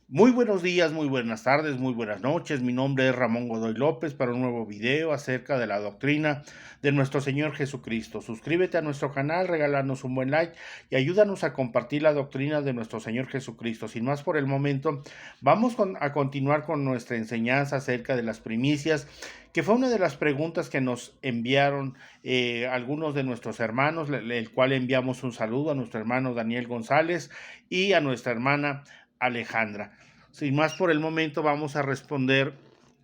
Muy buenos días, muy buenas tardes, muy buenas noches. Mi nombre es Ramón Godoy López para un nuevo video acerca de la doctrina de nuestro Señor Jesucristo. Suscríbete a nuestro canal, regálanos un buen like y ayúdanos a compartir la doctrina de nuestro Señor Jesucristo. Sin más por el momento, a continuar con nuestra enseñanza acerca de las primicias, que fue una de las preguntas que nos enviaron algunos de nuestros hermanos, el cual enviamos un saludo a nuestro hermano Daniel González y a nuestra hermana Alejandra. Sin más por el momento, vamos a responder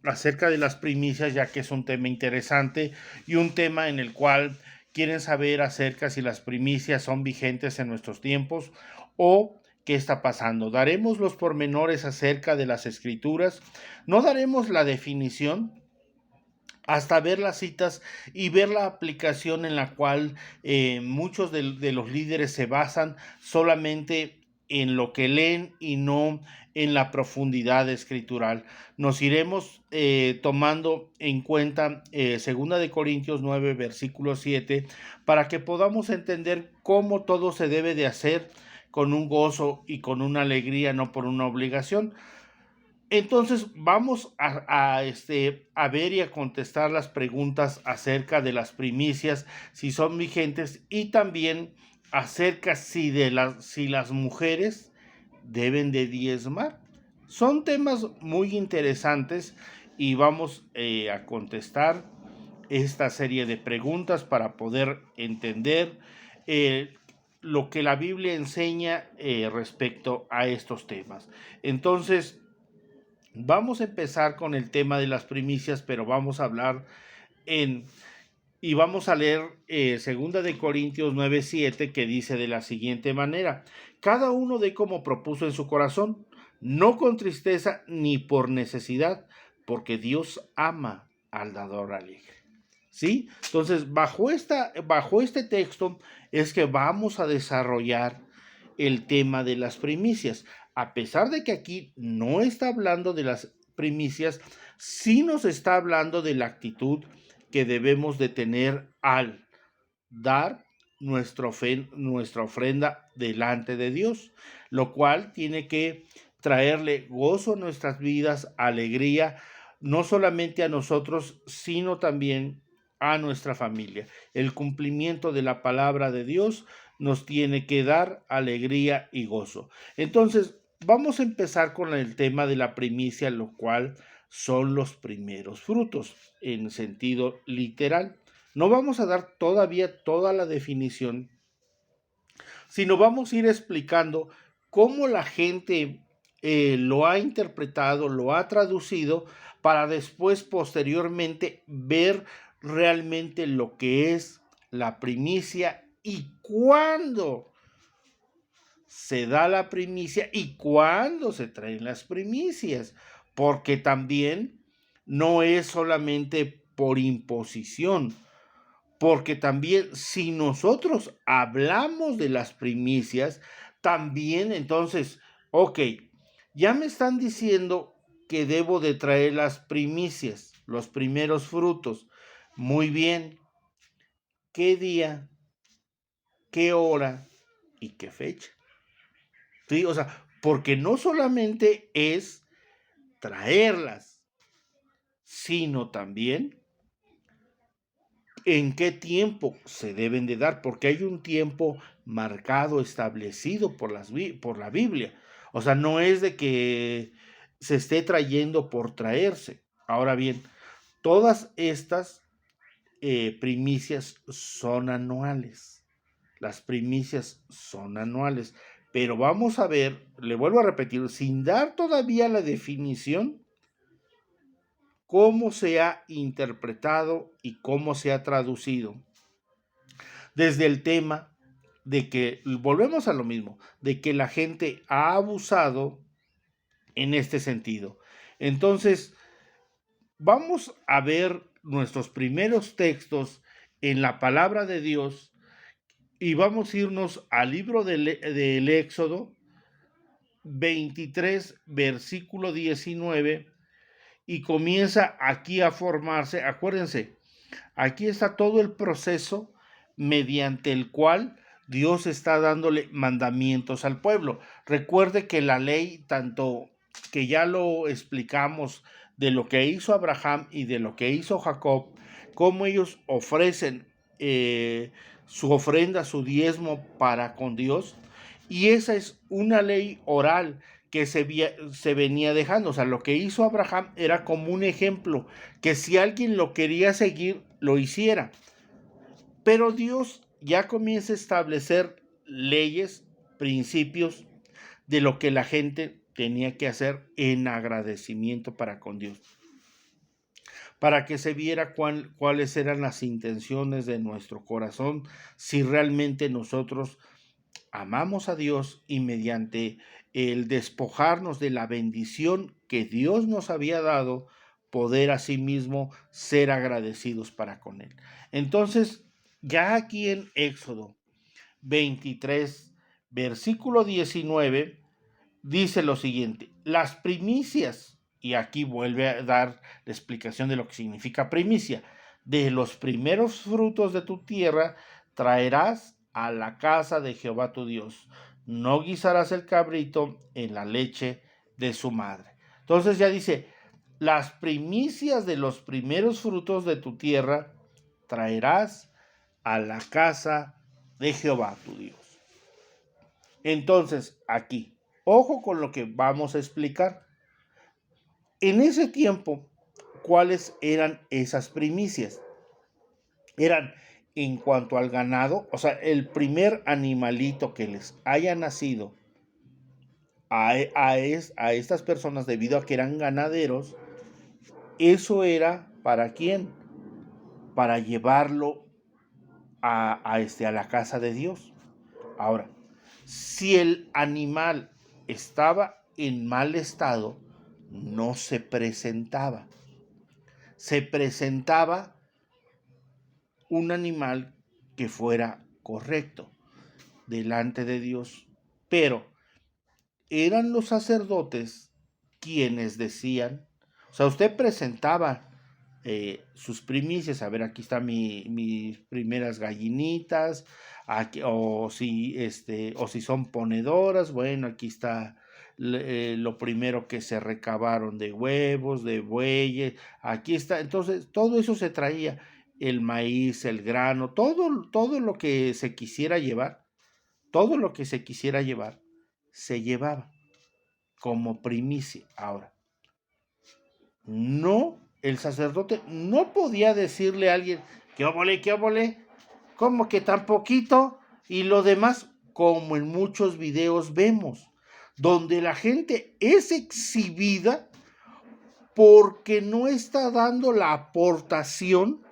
acerca de las primicias, ya que es un tema interesante y un tema en el cual quieren saber acerca si las primicias son vigentes en nuestros tiempos o qué está pasando. Daremos los pormenores acerca de las escrituras, no daremos la definición hasta ver las citas y ver la aplicación en la cual muchos de los líderes se basan solamente en lo que leen y no en la profundidad escritural. Nos iremos tomando en cuenta 2 de Corintios 9, versículo 7, para que podamos entender cómo todo se debe de hacer con un gozo y con una alegría, no por una obligación. Entonces vamos a ver y a contestar las preguntas acerca de las primicias, si son vigentes, y también acerca si las mujeres deben de diezmar. Son temas muy interesantes y vamos a contestar esta serie de preguntas para poder entender eh, lo que la Biblia enseña respecto a estos temas. Entonces, vamos a empezar con el tema de las primicias, pero vamos a hablar en y vamos a leer 2 de Corintios 9:7, que dice de la siguiente manera: cada uno dé como propuso en su corazón, no con tristeza ni por necesidad, porque Dios ama al dador alegre. ¿Sí? Entonces, bajo este texto es que vamos a desarrollar el tema de las primicias. A pesar de que aquí no está hablando de las primicias, sí nos está hablando de la actitud que debemos de tener al dar nuestra ofrenda delante de Dios, lo cual tiene que traerle gozo a nuestras vidas, alegría, no solamente a nosotros, sino también a nuestra familia. El cumplimiento de la palabra de Dios nos tiene que dar alegría y gozo. Entonces, vamos a empezar con el tema de la primicia, lo cual son los primeros frutos en sentido literal. No vamos a dar todavía toda la definición, sino vamos a ir explicando cómo la gente lo ha interpretado, lo ha traducido, para después, posteriormente, ver realmente lo que es la primicia y cuándo se da la primicia y cuándo se traen las primicias, porque también no es solamente por imposición, porque también si nosotros hablamos de las primicias, también entonces, ok, ya me están diciendo que debo de traer las primicias, los primeros frutos. Muy bien, ¿qué día, qué hora y qué fecha? Sí, o sea, porque no solamente es traerlas, sino también en qué tiempo se deben de dar, porque hay un tiempo marcado, establecido por la Biblia. O sea, no es de que se esté trayendo por traerse. Ahora bien, todas estas primicias son anuales. Las primicias son anuales. Pero vamos a ver, le vuelvo a repetir, sin dar todavía la definición, cómo se ha interpretado y cómo se ha traducido. Desde el tema de que, volvemos a lo mismo, de que la gente ha abusado en este sentido. Entonces, vamos a ver nuestros primeros textos en la palabra de Dios y vamos a irnos al libro del Éxodo 23, versículo 19, y comienza aquí a formarse. Acuérdense, aquí está todo el proceso mediante el cual Dios está dándole mandamientos al pueblo. Recuerde que la ley, tanto que ya lo explicamos, de lo que hizo Abraham y de lo que hizo Jacob, cómo ellos ofrecen su ofrenda, su diezmo para con Dios, y esa es una ley oral que se venía dejando. O sea, lo que hizo Abraham era como un ejemplo, que si alguien lo quería seguir, lo hiciera. Pero Dios ya comienza a establecer leyes, principios de lo que la gente tenía que hacer en agradecimiento para con Dios, para que se viera cuáles eran las intenciones de nuestro corazón, si realmente nosotros amamos a Dios y mediante el despojarnos de la bendición que Dios nos había dado, poder asimismo ser agradecidos para con Él. Entonces, ya aquí en Éxodo 23, versículo 19, dice lo siguiente: las primicias, y aquí vuelve a dar la explicación de lo que significa primicia, de los primeros frutos de tu tierra traerás a la casa de Jehová tu Dios. No guisarás el cabrito en la leche de su madre. Entonces ya dice, las primicias de los primeros frutos de tu tierra traerás a la casa de Jehová tu Dios. Entonces, aquí, ojo con lo que vamos a explicar. En ese tiempo, ¿cuáles eran esas primicias? Eran en cuanto al ganado, o sea, el primer animalito que les haya nacido a estas personas debido a que eran ganaderos, eso era ¿para quién? Para llevarlo a la casa de Dios. Ahora, si el animal estaba en mal estado, no se presentaba. Se presentaba un animal que fuera correcto delante de Dios. Pero eran los sacerdotes quienes decían, o sea, usted presentaba sus primicias. A ver, aquí están mis primeras gallinitas, aquí, o si son ponedoras, bueno, aquí está lo primero que se recabaron de huevos, de bueyes, aquí está. Entonces todo eso se traía, el maíz, el grano, todo lo que se quisiera llevar, todo lo que se quisiera llevar, se llevaba como primicia. Ahora, no, el sacerdote no podía decirle a alguien, qué óvole, como que tan poquito, y lo demás, como en muchos videos vemos, donde la gente es exhibida porque no está dando la aportación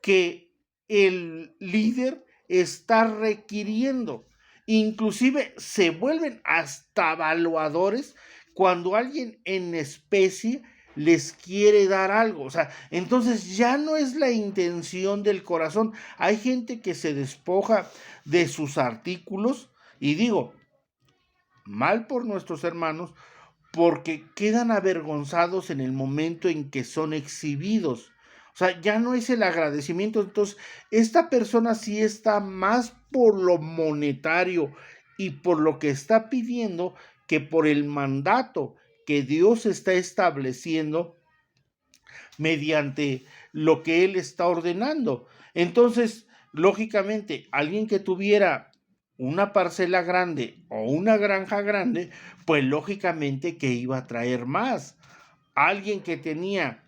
que el líder está requiriendo. Inclusive se vuelven hasta evaluadores cuando alguien en especie les quiere dar algo. O sea, entonces ya no es la intención del corazón. Hay gente que se despoja de sus artículos, y digo, mal por nuestros hermanos, porque quedan avergonzados en el momento en que son exhibidos. O sea, ya no es el agradecimiento. Entonces, esta persona sí está más por lo monetario y por lo que está pidiendo que por el mandato que Dios está estableciendo mediante lo que Él está ordenando. Entonces, lógicamente, alguien que tuviera una parcela grande o una granja grande, pues lógicamente que iba a traer más. Alguien que tenía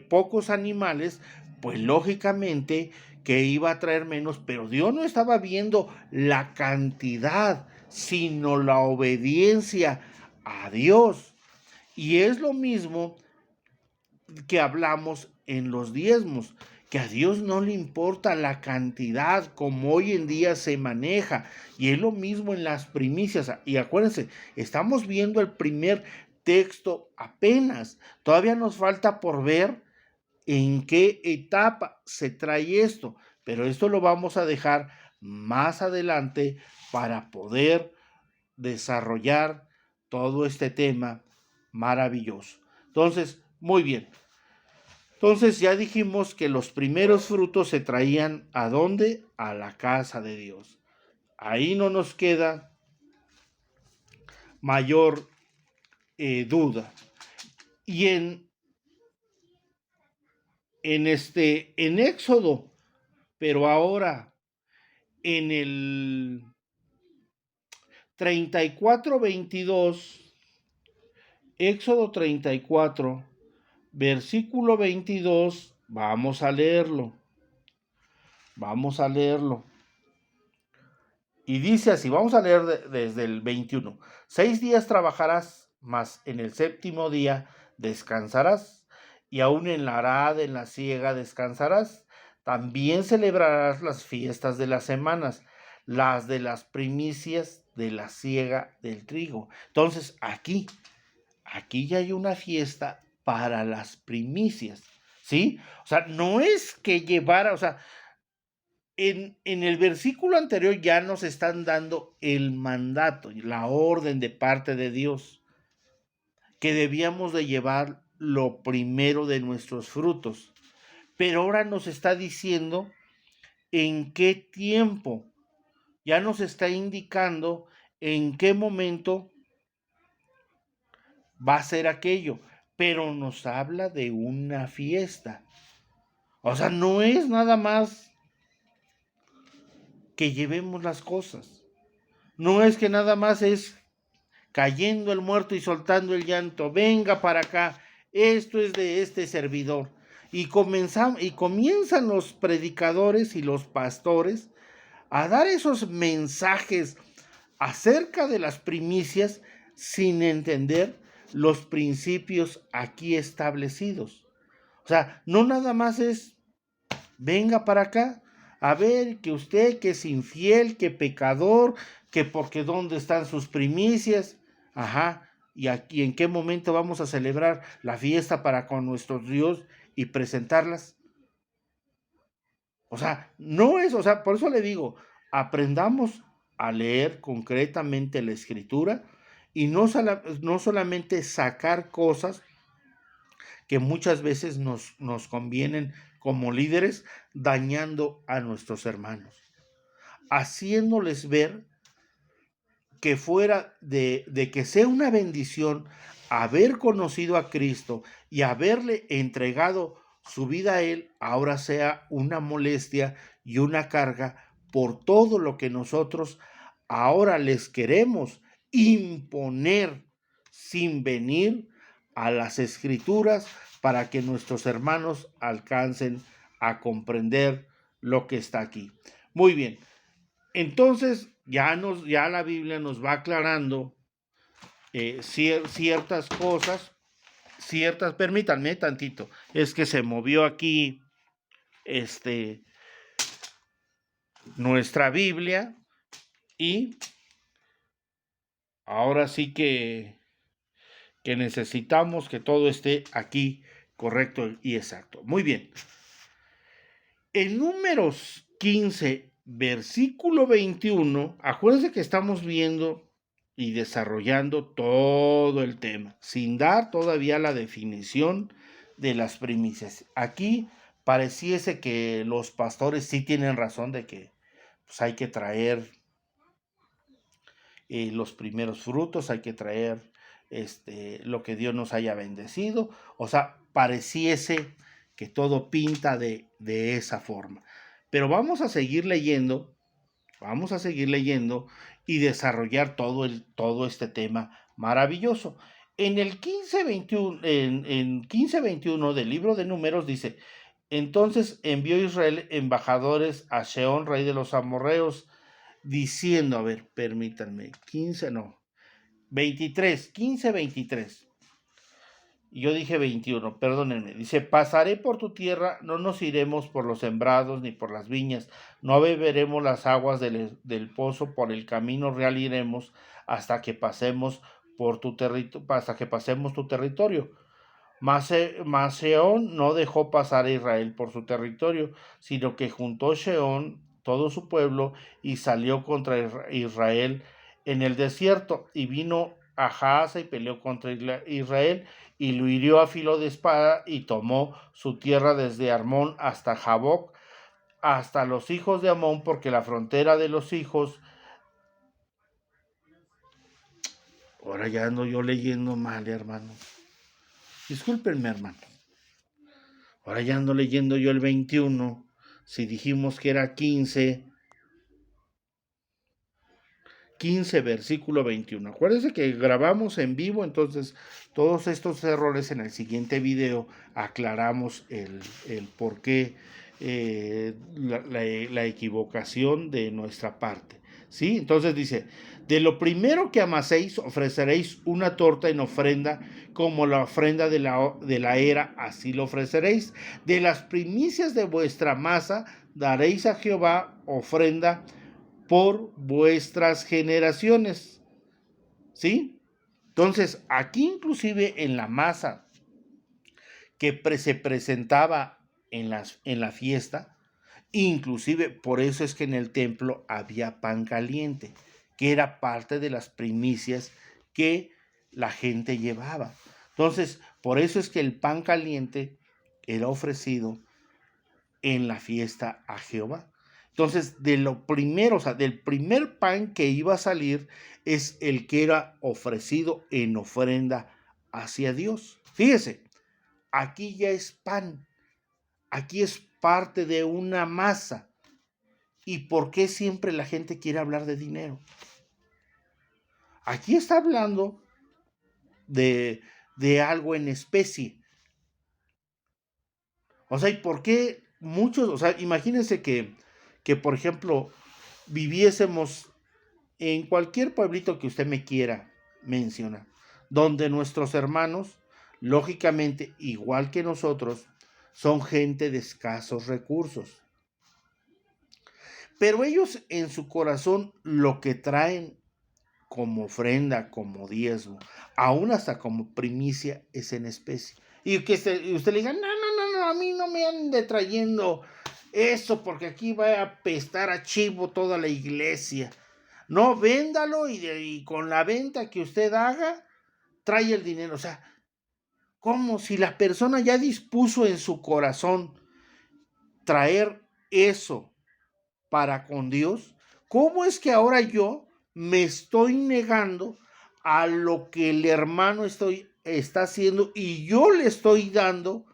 pocos animales, pues lógicamente que iba a traer menos, pero Dios no estaba viendo la cantidad, sino la obediencia a Dios. Y es lo mismo que hablamos en los diezmos, que a Dios no le importa la cantidad como hoy en día se maneja, y es lo mismo en las primicias. Y acuérdense, estamos viendo el primer texto apenas, todavía nos falta por ver en qué etapa se trae esto, pero esto lo vamos a dejar más adelante para poder desarrollar todo este tema maravilloso. Entonces, muy bien. Entonces ya dijimos que los primeros frutos se traían ¿a dónde? A la casa de Dios. Ahí no nos queda mayor duda. Y en Éxodo, pero ahora en el 34:22, Éxodo 34, versículo 22, vamos a leerlo. Y dice así, vamos a leer desde el 21. 6 días trabajarás, mas en el séptimo día descansarás, y aún en la arada, en la siega descansarás. También celebrarás las fiestas de las semanas, las de las primicias de la siega del trigo. Entonces, aquí ya hay una fiesta para las primicias, ¿sí? O sea, no es que llevara, o sea, en el versículo anterior ya nos están dando el mandato, la orden de parte de Dios, que debíamos de llevar lo primero de nuestros frutos. Pero ahora nos está diciendo en qué tiempo, ya nos está indicando en qué momento va a ser aquello, pero nos habla de una fiesta. O sea, no es nada más que llevemos las cosas. No es que nada más es cayendo el muerto y soltando el llanto. Venga para acá, esto es de este servidor. Y comienzan los predicadores y los pastores a dar esos mensajes acerca de las primicias sin entender los principios aquí establecidos. O sea, no nada más es, venga para acá, a ver, que usted que es infiel, que pecador, que porque dónde están sus primicias. Ajá, y aquí en qué momento vamos a celebrar la fiesta para con nuestro Dios y presentarlas. O sea, no es, o sea, por eso le digo, aprendamos a leer concretamente la escritura y no solamente sacar cosas que muchas veces nos convienen como líderes, dañando a nuestros hermanos, haciéndoles ver que fuera de que sea una bendición haber conocido a Cristo y haberle entregado su vida a Él, ahora sea una molestia y una carga por todo lo que nosotros ahora les queremos imponer sin venir a las Escrituras para que nuestros hermanos alcancen a comprender lo que está aquí. Muy bien, entonces ya la Biblia nos va aclarando ciertas cosas, permítanme tantito, es que se movió aquí nuestra Biblia y ahora sí que necesitamos que todo esté aquí correcto y exacto. Muy bien. En Números 15, versículo 21, acuérdense que estamos viendo y desarrollando todo el tema, sin dar todavía la definición de las primicias. Aquí pareciese que los pastores sí tienen razón de que pues, hay que traer los primeros frutos, hay que traer lo que Dios nos haya bendecido. O sea, pareciese que todo pinta de esa forma. Pero vamos a seguir leyendo y desarrollar todo este tema maravilloso. En el 15:21, en 15:21 del libro de Números dice, entonces envió Israel embajadores a Sehón, rey de los amorreos, diciendo, a ver, permítanme, 15:23. Y yo dije 21, perdónenme. Dice, pasaré por tu tierra, no nos iremos por los sembrados ni por las viñas, no beberemos las aguas del pozo, por el camino real iremos hasta que pasemos por tu territorio. Mas Sehón no dejó pasar a Israel por su territorio, sino que juntó Sehón todo su pueblo y salió contra Israel en el desierto, y vino a Jaasa y peleó contra Israel y lo hirió a filo de espada y tomó su tierra desde Armón hasta Jaboc, hasta los hijos de Amón, porque la frontera de los hijos Ahora ya ando yo leyendo mal, hermano. Discúlpenme, hermano. Ahora ya ando leyendo yo el 21. Si dijimos que era 15 versículo 21. Acuérdense que grabamos en vivo, entonces todos estos errores en el siguiente video aclaramos el por qué la equivocación de nuestra parte. ¿Sí? Entonces dice, de lo primero que amaséis ofreceréis una torta en ofrenda, como la ofrenda de la era, así lo ofreceréis. De las primicias de vuestra masa daréis a Jehová ofrenda por vuestras generaciones. ¿Sí? Entonces, aquí inclusive en la masa que se presentaba en la fiesta, inclusive por eso es que en el templo había pan caliente, que era parte de las primicias que la gente llevaba. Entonces, por eso es que el pan caliente era ofrecido en la fiesta a Jehová. Entonces, de lo primero, o sea, del primer pan que iba a salir es el que era ofrecido en ofrenda hacia Dios. Fíjese, aquí ya es pan, aquí es parte de una masa. ¿Y por qué siempre la gente quiere hablar de dinero? Aquí está hablando de algo en especie. O sea, ¿y por qué muchos? O sea, imagínense que por ejemplo, viviésemos en cualquier pueblito que usted me quiera mencionar, donde nuestros hermanos, lógicamente, igual que nosotros, son gente de escasos recursos. Pero ellos en su corazón lo que traen como ofrenda, como diezmo, aún hasta como primicia, es en especie. Y que usted le diga, no, a mí no me ande trayendo eso, porque aquí va a apestar a chivo toda la iglesia. No, véndalo y con la venta que usted haga, trae el dinero. O sea, como si la persona ya dispuso en su corazón traer eso para con Dios, ¿cómo es que ahora yo me estoy negando a lo que el hermano está haciendo y yo le estoy dando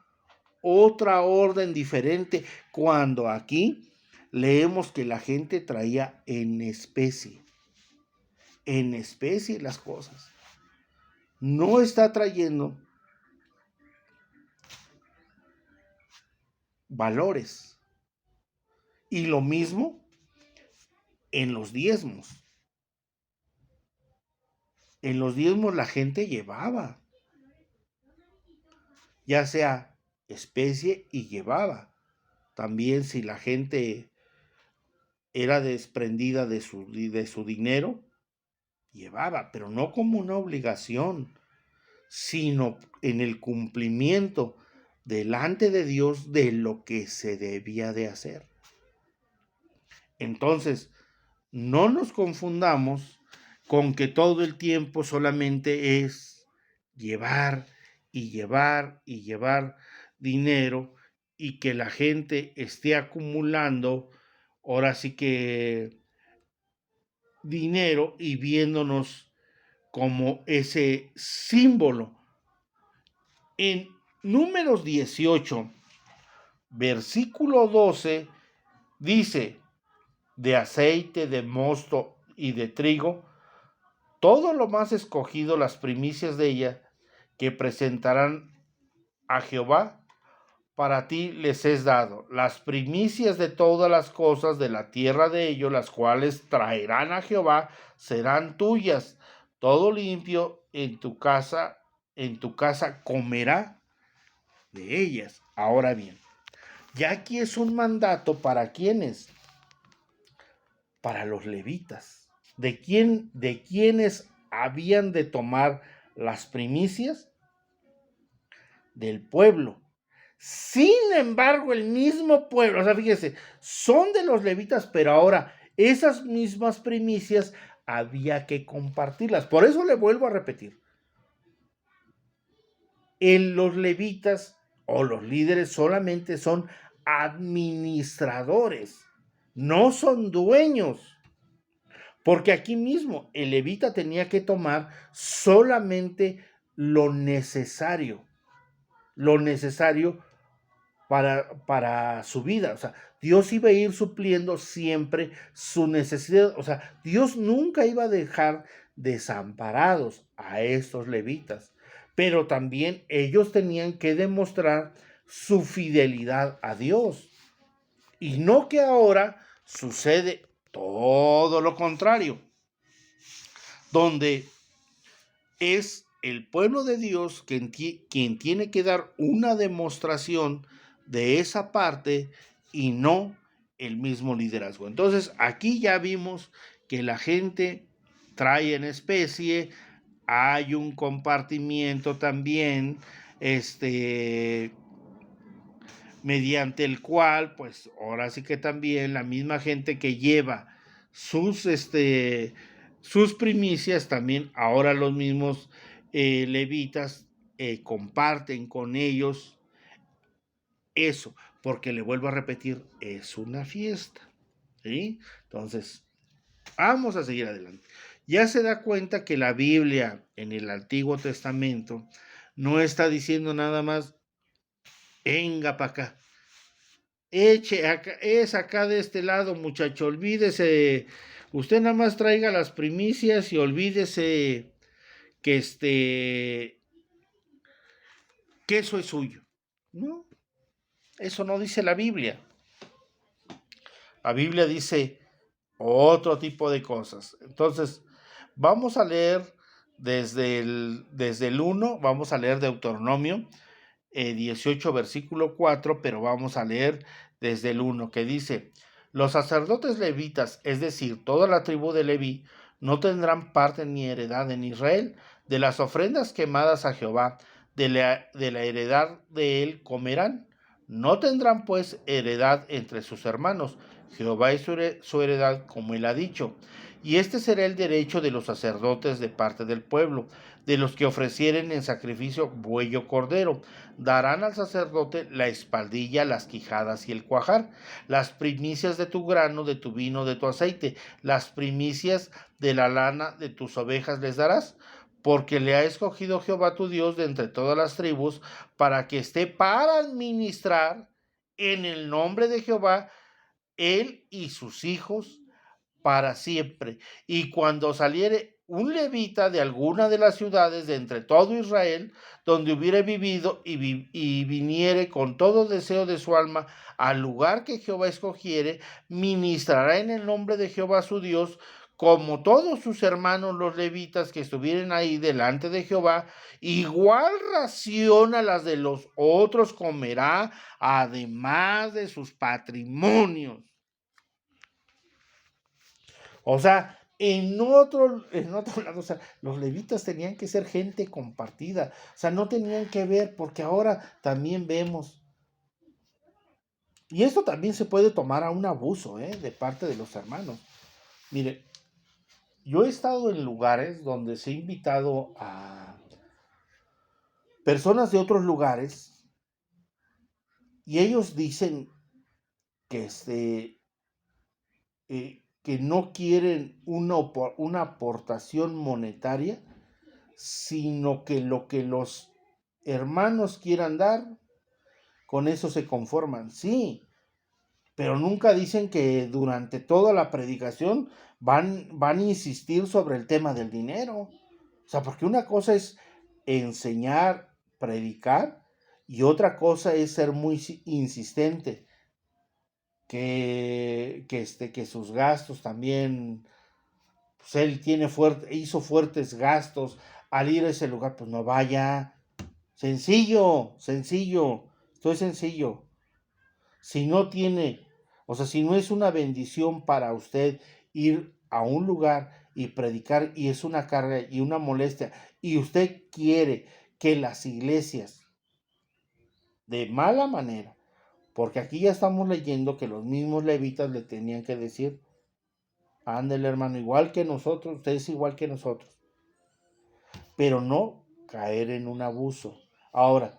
otra orden diferente, cuando aquí leemos que la gente traía en especie las cosas? No está trayendo valores. Y lo mismo en los diezmos. En los diezmos la gente llevaba, ya sea especie, y llevaba. También si la gente era desprendida de su dinero, llevaba, pero no como una obligación, sino en el cumplimiento delante de Dios de lo que se debía de hacer. Entonces, no nos confundamos con que todo el tiempo solamente es llevar y llevar y llevar dinero, y que la gente esté acumulando, ahora sí que dinero, y viéndonos como ese símbolo. En Números 18, versículo 12, dice: de aceite, de mosto y de trigo, todo lo más escogido, las primicias de ella, que presentarán a Jehová, para ti les es dado. Las primicias de todas las cosas de la tierra de ellos, las cuales traerán a Jehová, serán tuyas. Todo limpio en tu casa comerá de ellas. Ahora bien, ya aquí es un mandato para quienes, para los levitas, de quienes habían de tomar las primicias del pueblo. Sin embargo, el mismo pueblo, o sea, fíjese, son de los levitas, pero ahora esas mismas primicias había que compartirlas. Por eso le vuelvo a repetir, los levitas o los líderes solamente son administradores, no son dueños. Porque aquí mismo el levita tenía que tomar solamente lo necesario para su vida. O sea, Dios iba a ir supliendo siempre su necesidad. O sea, Dios nunca iba a dejar desamparados a estos levitas, pero también ellos tenían que demostrar su fidelidad a Dios. Y no que ahora sucede todo lo contrario, donde es el pueblo de Dios quien tiene que dar una demostración de esa parte y no el mismo liderazgo. Entonces, aquí ya vimos que la gente trae en especie, hay un compartimiento también, mediante el cual, pues ahora sí que también la misma gente que lleva sus, sus primicias, también ahora los mismos levitas comparten con ellos eso, porque le vuelvo a repetir, es una fiesta, ¿sí? Entonces, vamos a seguir adelante. Ya se da cuenta que la Biblia en el Antiguo Testamento no está diciendo nada más, venga para acá, eche acá, es acá de este lado, muchacho, olvídese, usted nada más traiga las primicias y olvídese que que eso es suyo. No, eso no dice la Biblia. La Biblia dice otro tipo de cosas. Entonces, vamos a leer desde el 1, vamos a leer Deuteronomio 18, versículo 4, pero vamos a leer desde el 1, que dice, los sacerdotes levitas, es decir, toda la tribu de Leví, no tendrán parte ni heredad en Israel. De las ofrendas quemadas a Jehová, de la heredad de él comerán. No tendrán pues heredad entre sus hermanos. Jehová es su heredad, como él ha dicho. Y este será el derecho de los sacerdotes de parte del pueblo, de los que ofrecieren en sacrificio buey o cordero. Darán al sacerdote la espaldilla, las quijadas y el cuajar, las primicias de tu grano, de tu vino, de tu aceite, las primicias de la lana de tus ovejas les darás, porque le ha escogido Jehová tu Dios de entre todas las tribus, para que esté para administrar en el nombre de Jehová, él y sus hijos para siempre. Y cuando saliere un levita de alguna de las ciudades de entre todo Israel, donde hubiere vivido y viniere con todo deseo de su alma al lugar que Jehová escogiere, ministrará en el nombre de Jehová su Dios, como todos sus hermanos los levitas que estuvieren ahí delante de Jehová, igual ración a las de los otros comerá, además de sus patrimonios. O sea, en otro lado, o sea, los levitas tenían que ser gente compartida, o sea, no tenían que ver, porque ahora también vemos, y esto también se puede tomar a un abuso, de parte de los hermanos. Mire, yo he estado en lugares donde se ha invitado a personas de otros lugares y ellos dicen que que no quieren una aportación monetaria, sino que lo que los hermanos quieran dar, con eso se conforman. Sí, pero nunca dicen que durante toda la predicación van a insistir sobre el tema del dinero. O sea, porque una cosa es enseñar, predicar, y otra cosa es ser muy insistente, que sus gastos también, pues él hizo fuertes gastos al ir a ese lugar, pues no vaya. Sencillo, sencillo, esto es sencillo. Si no tiene, o sea, si no es una bendición para usted ir a un lugar y predicar y es una carga y una molestia y usted quiere que las iglesias de mala manera, porque aquí ya estamos leyendo que los mismos levitas le tenían que decir, ándele hermano, igual que nosotros, usted es igual que nosotros, pero no caer en un abuso. Ahora,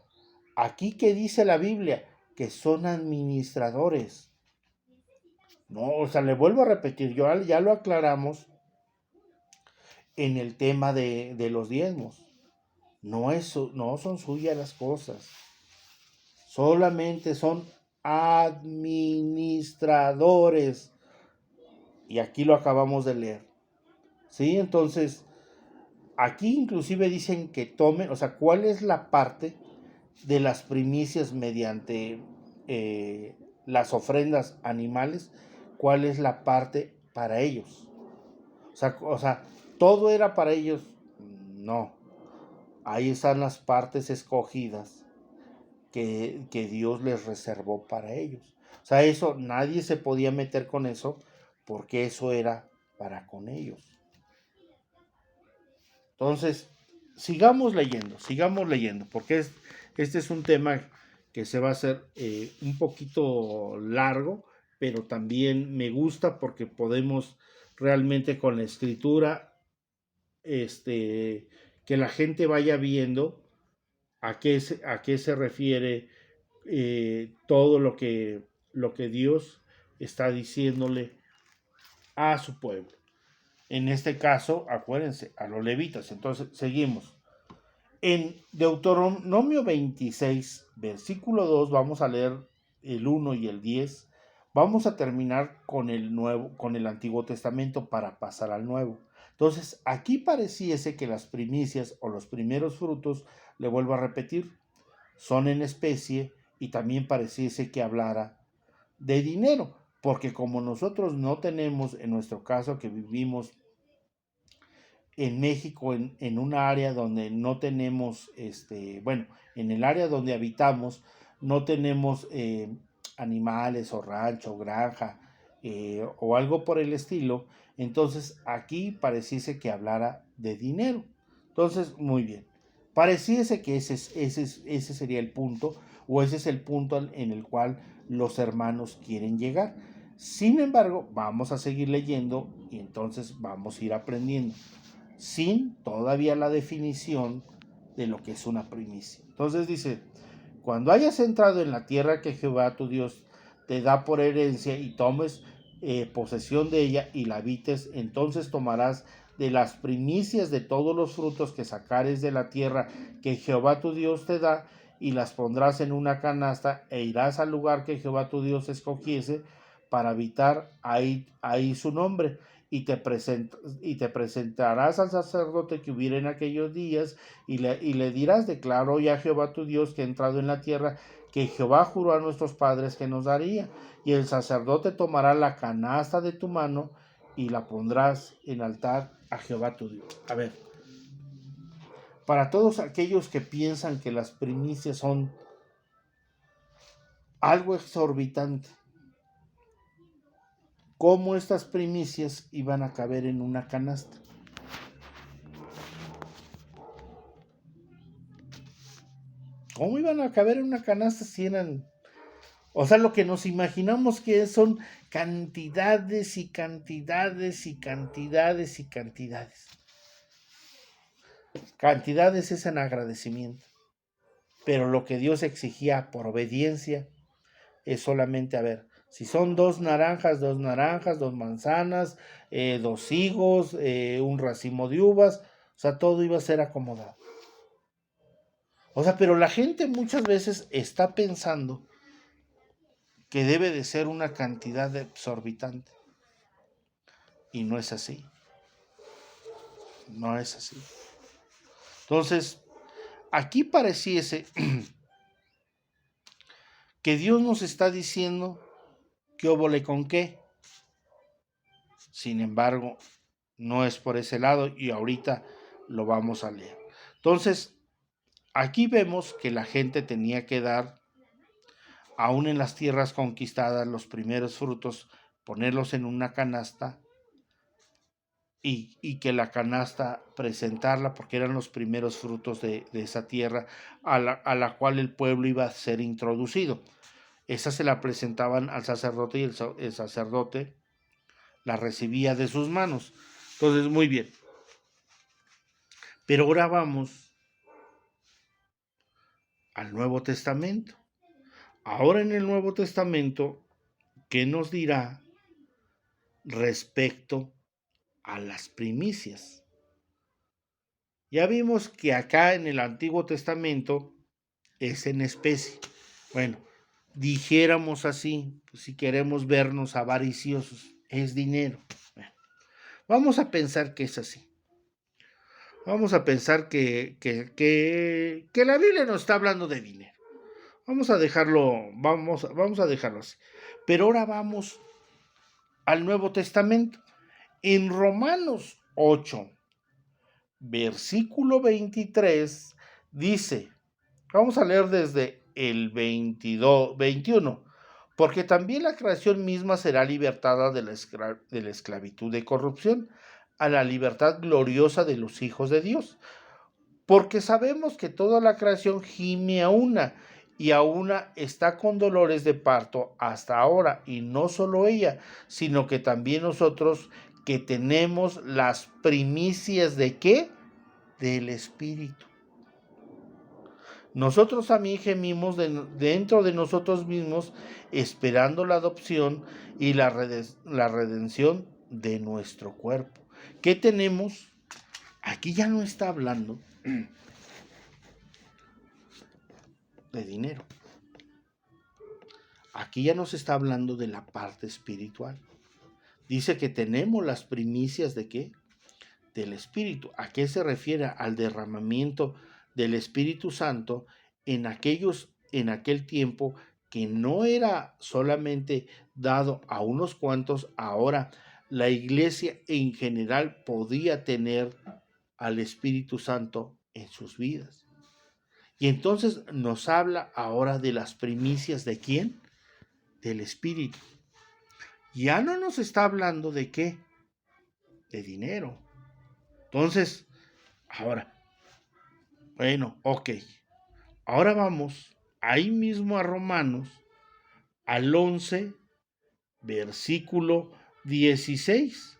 aquí que dice la Biblia, que son administradores. No, o sea, le vuelvo a repetir, ya lo aclaramos, en el tema de los diezmos. No son suyas las cosas, solamente son administradores. Y aquí lo acabamos de leer. ¿Sí? Entonces, aquí inclusive dicen que tomen, o sea, ¿cuál es la parte de las primicias mediante las ofrendas animales? ¿Cuál es la parte para ellos? O sea, ¿todo era para ellos? No. Ahí están las partes escogidas que Dios les reservó para ellos. O sea, eso, nadie se podía meter con eso porque eso era para con ellos. Entonces, sigamos leyendo, porque este es un tema que se va a hacer un poquito largo, pero también me gusta porque podemos realmente con la escritura, que la gente vaya viendo a qué se refiere todo lo que Dios está diciéndole a su pueblo. En este caso, acuérdense, a los levitas. Entonces, seguimos. En Deuteronomio 26, versículo 2, vamos a leer el 1 y el 10. Vamos a terminar con el Antiguo Testamento para pasar al Nuevo. Entonces, aquí pareciese que las primicias o los primeros frutos, le vuelvo a repetir, son en especie, y también pareciese que hablara de dinero, porque como nosotros no tenemos, en nuestro caso que vivimos en México, en un área donde no tenemos, bueno, en el área donde habitamos, no tenemos animales o rancho, o granja, o algo por el estilo. Entonces aquí pareciese que hablara de dinero. Entonces, muy bien. Pareciese que ese sería el punto, o ese es el punto en el cual los hermanos quieren llegar. Sin embargo, vamos a seguir leyendo y entonces vamos a ir aprendiendo sin todavía la definición de lo que es una primicia. Entonces dice, cuando hayas entrado en la tierra que Jehová tu Dios te da por herencia y tomes posesión de ella y la habites, entonces tomarás de las primicias de todos los frutos que sacares de la tierra que Jehová tu Dios te da, y las pondrás en una canasta, e irás al lugar que Jehová tu Dios escogiese para habitar ahí su nombre, y te presentarás al sacerdote que hubiera en aquellos días, y le dirás: declaro ya Jehová tu Dios que he entrado en la tierra que Jehová juró a nuestros padres que nos daría. Y el sacerdote tomará la canasta de tu mano y la pondrás en altar a Jehová tu Dios. A ver, para todos aquellos que piensan que las primicias son algo exorbitante, ¿cómo estas primicias iban a caber en una canasta? ¿Cómo iban a caber en una canasta si eran... O sea, lo que nos imaginamos que son cantidades y cantidades y cantidades y cantidades. Cantidades es en agradecimiento. Pero lo que Dios exigía por obediencia es solamente, a ver, si son dos naranjas, dos manzanas, dos higos, un racimo de uvas, o sea, todo iba a ser acomodado. O sea, pero la gente muchas veces está pensando que debe de ser una cantidad exorbitante. Y no es así. No es así. Entonces, aquí pareciese que Dios nos está diciendo que óvole con qué. Sin embargo, no es por ese lado, y ahorita lo vamos a leer. Entonces, aquí vemos que la gente tenía que dar, aún en las tierras conquistadas, los primeros frutos, ponerlos en una canasta, y que la canasta presentarla, porque eran los primeros frutos de esa tierra a la cual el pueblo iba a ser introducido. Esa se la presentaban al sacerdote, y el sacerdote la recibía de sus manos. Entonces, muy bien. Pero ahora vamos al Nuevo Testamento. Ahora en el Nuevo Testamento, ¿qué nos dirá respecto a las primicias? Ya vimos que acá en el Antiguo Testamento es en especie. Bueno, dijéramos así, pues, si queremos vernos avariciosos, es dinero. Bueno, vamos a pensar que es así. Vamos a pensar que la Biblia nos está hablando de dinero. Vamos a dejarlo así. Pero ahora vamos al Nuevo Testamento. En Romanos 8, versículo 23, dice, vamos a leer desde el 21, porque también la creación misma será libertada de la esclavitud de corrupción a la libertad gloriosa de los hijos de Dios. Porque sabemos que toda la creación gime a una, y a una está con dolores de parto hasta ahora, y no solo ella, sino que también nosotros que tenemos las primicias de ¿qué? Del Espíritu. Nosotros también gemimos dentro de nosotros mismos, esperando la adopción y la redención de nuestro cuerpo. ¿Qué tenemos? Aquí ya no está hablando de dinero. Aquí ya nos está hablando de la parte espiritual. Dice que tenemos las primicias de ¿qué? Del Espíritu. ¿A qué se refiere? Al derramamiento del Espíritu Santo en aquel tiempo que no era solamente dado a unos cuantos. Ahora la iglesia en general podía tener al Espíritu Santo en sus vidas. Y entonces nos habla ahora de las primicias de ¿quién? Del Espíritu. Ya no nos está hablando de qué, de dinero. Entonces, ahora, bueno, ok. Ahora vamos ahí mismo a Romanos, al 11, versículo 16.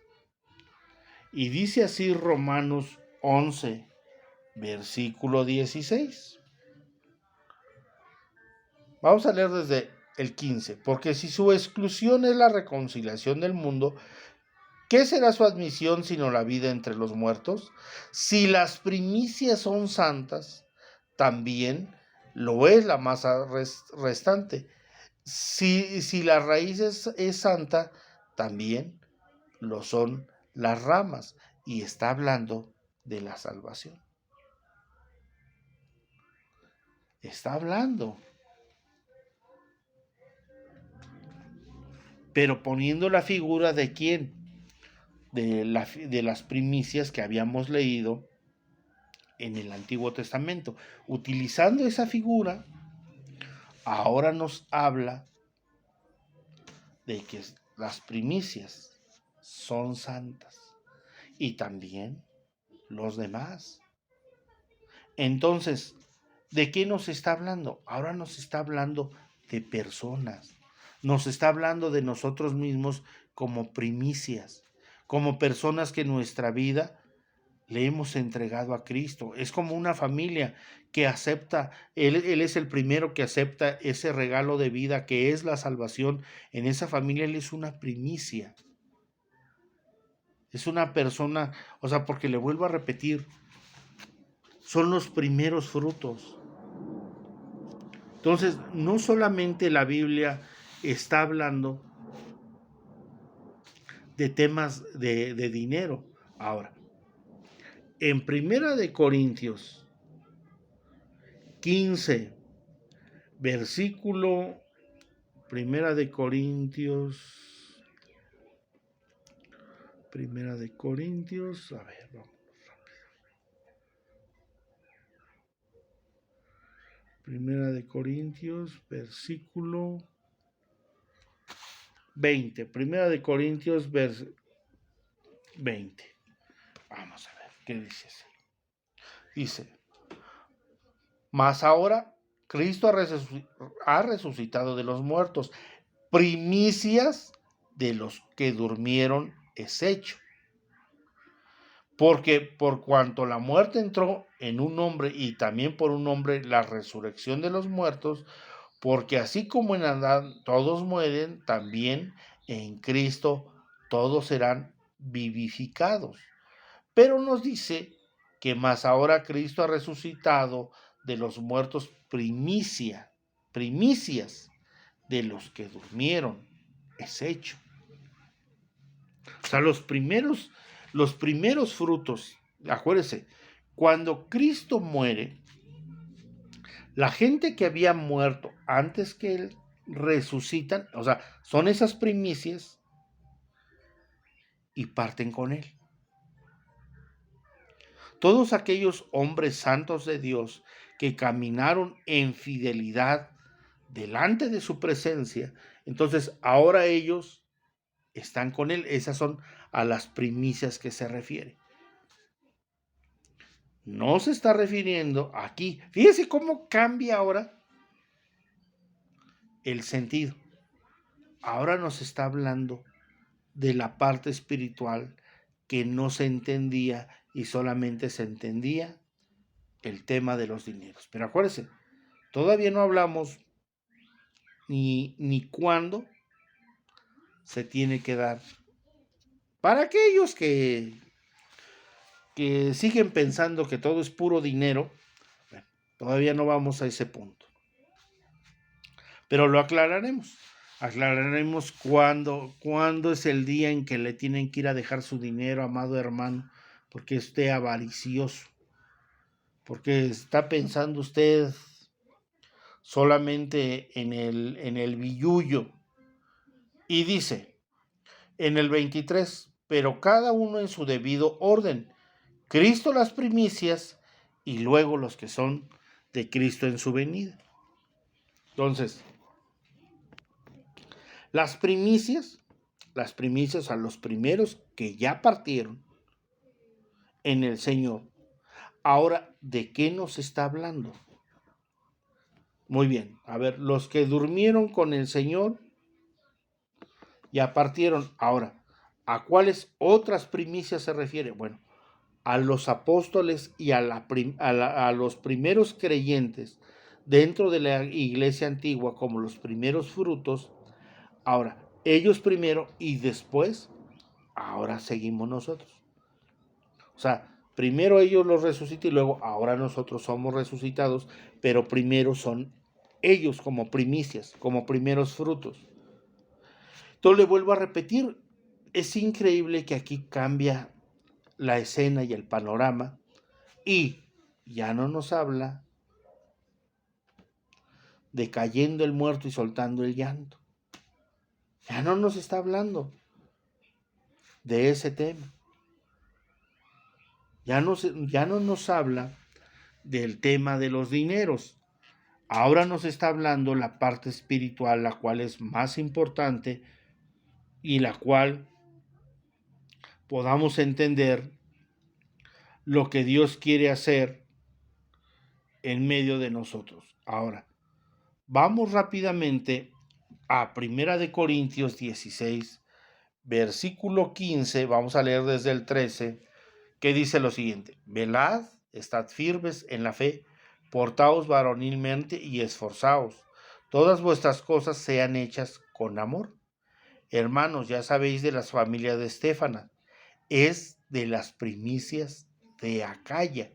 Y dice así Romanos 11, versículo 16. Vamos a leer desde el 15. Porque si su exclusión es la reconciliación del mundo, ¿qué será su admisión sino la vida entre los muertos? Si las primicias son santas, también lo es la masa restante. Si la raíz es santa, también lo son las ramas. Y está hablando de la salvación. Está hablando. Pero poniendo la figura de quién, de las primicias que habíamos leído en el Antiguo Testamento. Utilizando esa figura, ahora nos habla de que las primicias son santas y también los demás. Entonces, ¿de qué nos está hablando? Ahora nos está hablando de personas. Nos está hablando de nosotros mismos como primicias, como personas que en nuestra vida le hemos entregado a Cristo. Es como una familia que acepta, él es el primero que acepta ese regalo de vida que es la salvación. En esa familia Él es una primicia. Es una persona, o sea, porque le vuelvo a repetir, son los primeros frutos. Entonces, no solamente la Biblia está hablando de temas de dinero. Ahora, en Primera de Corintios 15, versículo Primera de Corintios, a ver, vamos. Primera de Corintios, versículo 20. Primera de Corintios, 20. Vamos a ver, ¿qué dice? Dice, mas ahora Cristo ha resucitado de los muertos, primicias de los que durmieron es hecho. Porque por cuanto la muerte entró en un hombre y también por un hombre la resurrección de los muertos, porque así como en Adán todos mueren, también en Cristo todos serán vivificados. Pero nos dice que más ahora Cristo ha resucitado de los muertos primicias de los que durmieron, es hecho. O sea, los primeros frutos, acuérdense, cuando Cristo muere, la gente que había muerto antes que Él resucitan, o sea, son esas primicias y parten con Él. Todos aquellos hombres santos de Dios que caminaron en fidelidad delante de su presencia, entonces ahora ellos están con Él. Esas son a las primicias que se refiere. No se está refiriendo aquí. Fíjese cómo cambia ahora el sentido. Ahora nos está hablando de la parte espiritual que no se entendía y solamente se entendía el tema de los dineros. Pero acuérdense, todavía no hablamos ni cuándo se tiene que dar. Para aquellos que siguen pensando que todo es puro dinero, bueno, todavía no vamos a ese punto. Pero lo aclararemos. Aclararemos cuándo es el día en que le tienen que ir a dejar su dinero, amado hermano, porque esté avaricioso. Porque está pensando usted solamente en el billullo. Y dice, en el 23, pero cada uno en su debido orden. Cristo las primicias y luego los que son de Cristo en su venida. Entonces, las primicias a los primeros que ya partieron en el Señor. Ahora, ¿de qué nos está hablando? Muy bien, a ver, los que durmieron con el Señor ya partieron. Ahora, ¿a cuáles otras primicias se refiere? Bueno, a los apóstoles y a los primeros creyentes dentro de la iglesia antigua como los primeros frutos. Ahora, ellos primero y después, ahora seguimos nosotros. O sea, primero ellos los resucitan y luego ahora nosotros somos resucitados, pero primero son ellos como primicias, como primeros frutos. Entonces le vuelvo a repetir, es increíble que aquí cambia la escena y el panorama y ya no nos habla de cayendo el muerto y soltando el llanto. Ya no nos está hablando de ese tema. Ya no nos habla del tema de los dineros. Ahora nos está hablando la parte espiritual, la cual es más importante y la cual podamos entender lo que Dios quiere hacer en medio de nosotros. Ahora, vamos rápidamente a 1 Corintios 16, versículo 15, vamos a leer desde el 13, que dice lo siguiente: velad, estad firmes en la fe, portaos varonilmente y esforzaos, todas vuestras cosas sean hechas con amor. Hermanos, ya sabéis de las familias de Estéfanas, es de las primicias de Acaya,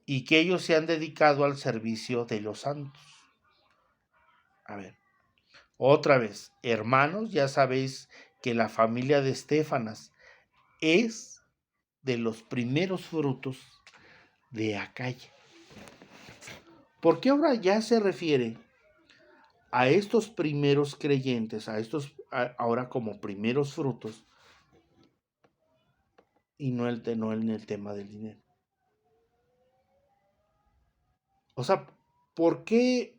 y que ellos se han dedicado al servicio de los santos. A ver, otra vez, hermanos, ya sabéis que la familia de Estéfanas es de los primeros frutos de Acaya. ¿Por qué ahora ya se refiere a estos primeros creyentes, ahora como primeros frutos, y no en el tema del dinero? O sea, ¿por qué?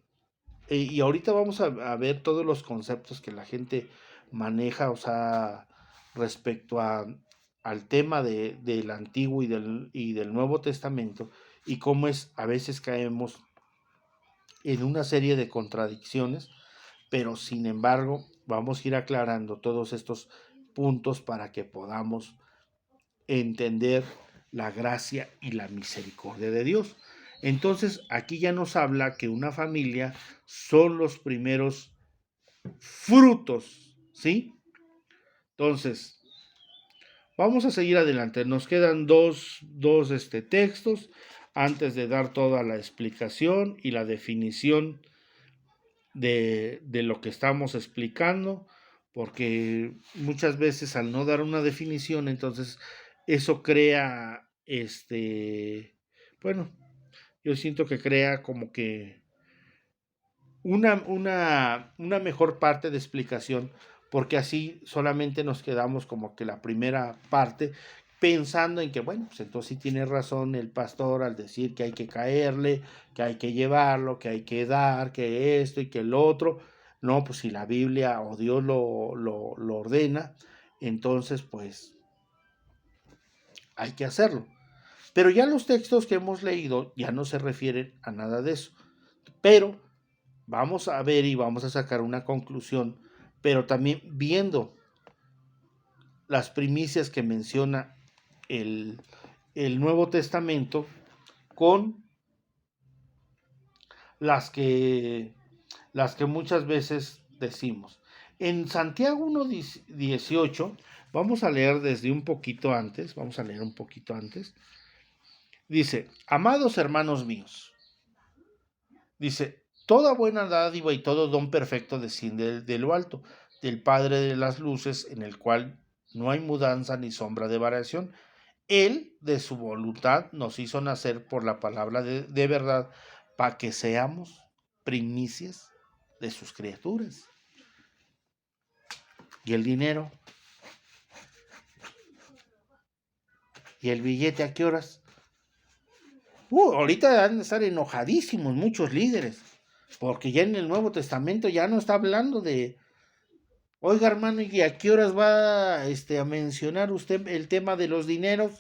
Y ahorita vamos a ver todos los conceptos que la gente maneja, o sea, respecto al tema del Antiguo y del Nuevo Testamento, y cómo a veces caemos en una serie de contradicciones, pero sin embargo vamos a ir aclarando todos estos puntos para que podamos entender la gracia y la misericordia de Dios. Entonces aquí ya nos habla que una familia son los primeros frutos, ¿sí? Entonces, Vamos a seguir adelante. Nos quedan dos textos antes de dar toda la explicación y la definición de lo que estamos explicando, porque muchas veces al no dar una definición, entonces eso crea, bueno, yo siento que crea como que una mejor parte de explicación, porque así solamente nos quedamos como que la primera parte pensando en que, bueno, pues entonces sí tiene razón el pastor al decir que hay que caerle, que hay que llevarlo, que hay que dar, que esto y que el otro. No, pues si la Biblia o Dios lo ordena, entonces pues hay que hacerlo. Pero ya los textos que hemos leído ya no se refieren a nada de eso. Pero vamos a ver y vamos a sacar una conclusión, pero también viendo las primicias que menciona el, el Nuevo Testamento con las que, las que muchas veces decimos. En Santiago 1:18, vamos a leer desde un poquito antes, vamos a leer un poquito antes, dice, amados hermanos míos, dice, toda buena dádiva y todo don perfecto desciende de lo alto, del Padre de las luces, en el cual no hay mudanza ni sombra de variación. Él, de su voluntad, nos hizo nacer por la palabra de verdad, para que seamos primicias de sus criaturas. ¿Y el dinero? ¿Y el billete a qué horas? Ahorita han de estar enojadísimos muchos líderes, porque ya en el Nuevo Testamento ya no está hablando de, oiga hermano, ¿y a qué horas va a mencionar usted el tema de los dineros?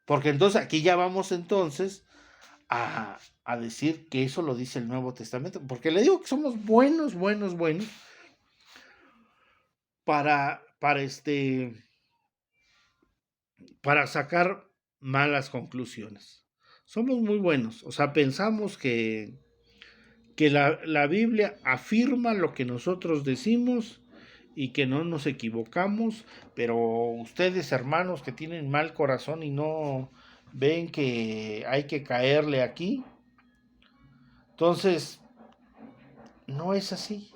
Porque entonces aquí ya vamos entonces a decir que eso lo dice el Nuevo Testamento, porque le digo que somos buenos para sacar malas conclusiones. Somos muy buenos, o sea, pensamos que la Biblia afirma lo que nosotros decimos y que no nos equivocamos, pero ustedes, hermanos, que tienen mal corazón y no ven que hay que caerle aquí, entonces no es así,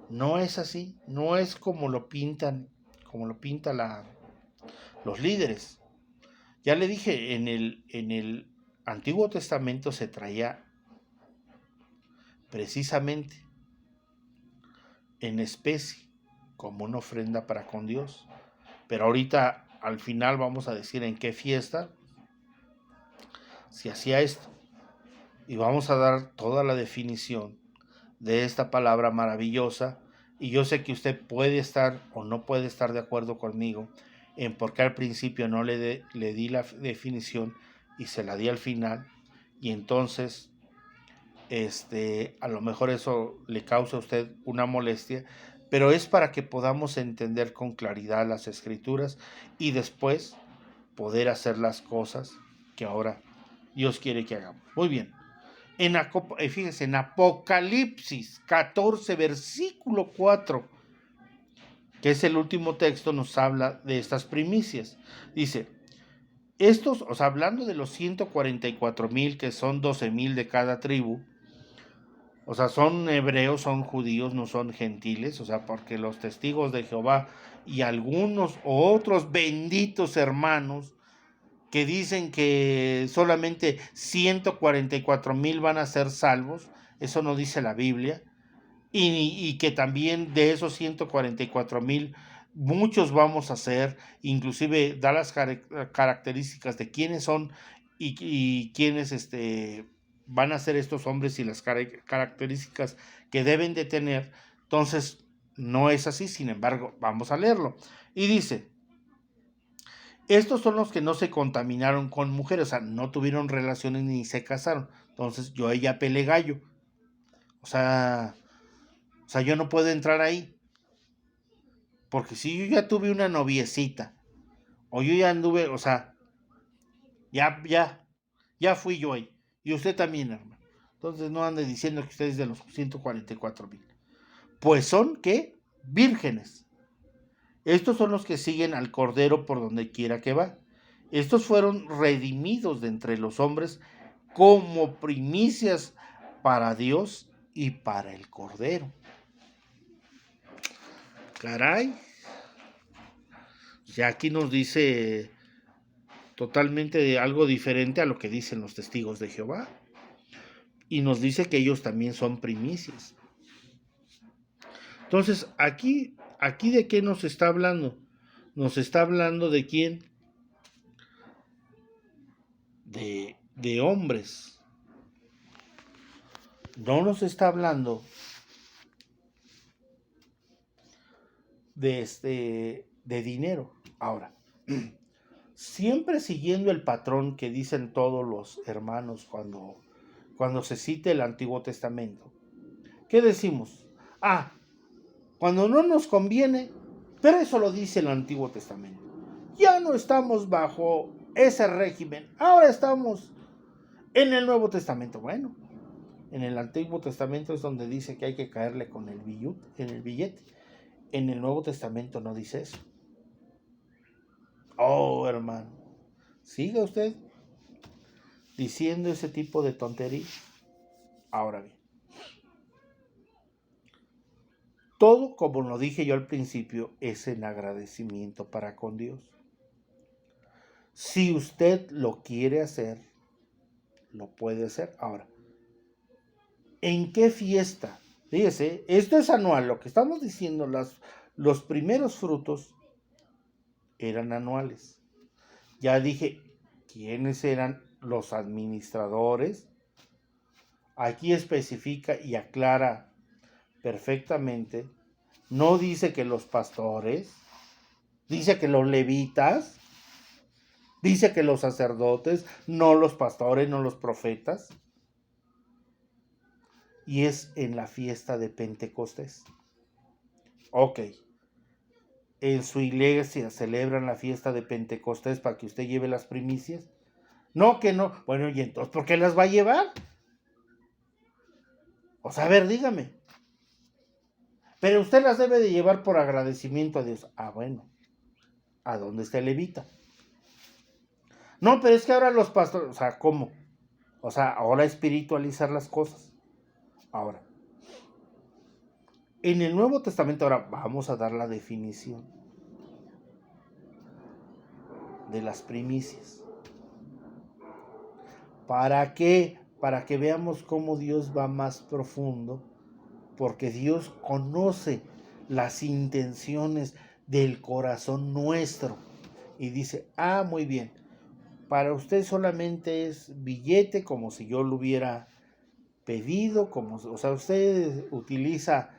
no es así, no es como lo pintan, como lo pinta los líderes. Ya le dije, en el Antiguo Testamento se traía precisamente en especie, como una ofrenda para con Dios. Pero ahorita al final vamos a decir en qué fiesta se hacía esto. Y vamos a dar toda la definición de esta palabra maravillosa. Y yo sé que usted puede estar o no puede estar de acuerdo conmigo en por qué al principio no le di la definición y se la di al final. Y entonces a lo mejor eso le causa a usted una molestia, pero es para que podamos entender con claridad las escrituras y después poder hacer las cosas que ahora Dios quiere que hagamos. Muy bien. Fíjense, en Apocalipsis 14, versículo 4, que es el último texto, nos habla de estas primicias. Dice, estos, o sea, hablando de los 144,000, que son 12,000 de cada tribu, o sea, son hebreos, son judíos, no son gentiles, o sea, porque los testigos de Jehová y algunos otros benditos hermanos que dicen que solamente 144,000 van a ser salvos, eso no dice la Biblia, y que también de esos 144,000 muchos vamos a ser, inclusive da las características de quiénes son y quiénes van a ser estos hombres y las características que deben de tener. Entonces, no es así, sin embargo, vamos a leerlo. Y dice, estos son los que no se contaminaron con mujeres, o sea, no tuvieron relaciones ni se casaron. Entonces, yo ella pelé gallo. O sea, yo no puedo entrar ahí. Porque si yo ya tuve una noviecita, o yo ya anduve, o sea, ya fui yo ahí. Y usted también, hermano. Entonces no ande diciendo que usted es de los 144,000. Pues son, ¿qué? Vírgenes. Estos son los que siguen al Cordero por donde quiera que va. Estos fueron redimidos de entre los hombres como primicias para Dios y para el Cordero. Caray, ya aquí nos dice totalmente algo diferente a lo que dicen los testigos de Jehová. Y nos dice que ellos también son primicias. Entonces, aquí ¿de qué nos está hablando? Nos está hablando de quién? De hombres. No nos está hablando de dinero. Ahora, siempre siguiendo el patrón que dicen todos los hermanos cuando se cita el Antiguo Testamento. ¿Qué decimos? Cuando no nos conviene, pero eso lo dice el Antiguo Testamento. Ya no estamos bajo ese régimen, ahora estamos en el Nuevo Testamento. Bueno, en el Antiguo Testamento es donde dice que hay que caerle con el billete. En el Nuevo Testamento no dice eso. Oh, hermano, siga usted diciendo ese tipo de tonterías. Ahora bien, todo, como lo dije yo al principio, es en agradecimiento para con Dios. Si usted lo quiere hacer, lo puede hacer. Ahora, ¿en qué fiesta? Fíjese, esto es anual. Lo que estamos diciendo, los primeros frutos eran anuales. Ya dije quiénes eran los administradores. Aquí especifica y aclara perfectamente. No dice que los pastores, dice que los levitas, dice que los sacerdotes, no los pastores, no los profetas. Y es en la fiesta de Pentecostés. Ok. En su iglesia celebran la fiesta de Pentecostés para que usted lleve las primicias. No, que no. Bueno, y entonces, ¿por qué las va a llevar? O sea, a ver, dígame. Pero usted las debe de llevar por agradecimiento a Dios. Bueno. ¿A dónde está el levita? No, pero es que ahora los pastores, o sea, ¿cómo? O sea, ahora espiritualizar las cosas. Ahora, en el Nuevo Testamento, ahora vamos a dar la definición de las primicias. ¿Para qué? Para que veamos cómo Dios va más profundo, porque Dios conoce las intenciones del corazón nuestro. Y dice, muy bien, para usted solamente es billete, como si yo lo hubiera pedido, o sea, usted utiliza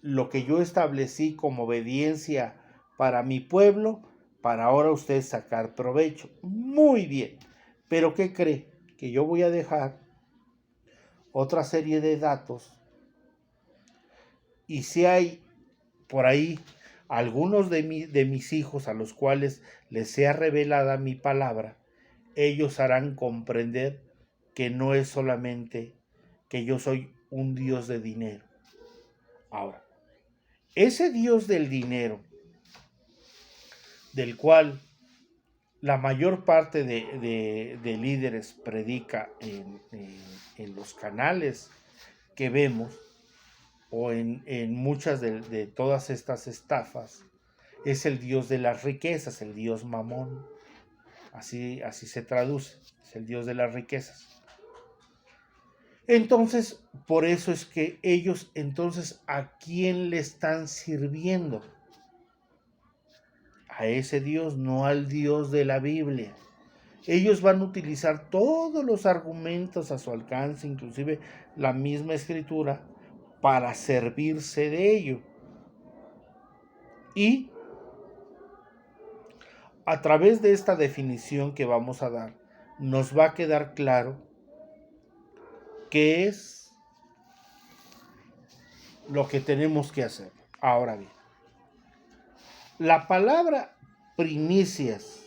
lo que yo establecí como obediencia para mi pueblo, para ahora usted sacar provecho. Muy bien, pero ¿qué cree? Que yo voy a dejar otra serie de datos, y si hay por ahí algunos de mis hijos a los cuales les sea revelada mi palabra, ellos harán comprender que no es solamente que yo soy un Dios de dinero. Ahora, ese Dios del dinero, del cual la mayor parte de líderes predica en los canales que vemos, o en muchas de todas estas estafas, es el Dios de las riquezas, el Dios Mamón. Así se traduce, es el Dios de las riquezas. Entonces, por eso es que ellos, entonces, ¿a quién le están sirviendo? A ese Dios, no al Dios de la Biblia. Ellos van a utilizar todos los argumentos a su alcance, inclusive la misma escritura, para servirse de ello. Y a través de esta definición que vamos a dar, nos va a quedar claro qué es lo que tenemos que hacer. Ahora bien, la palabra primicias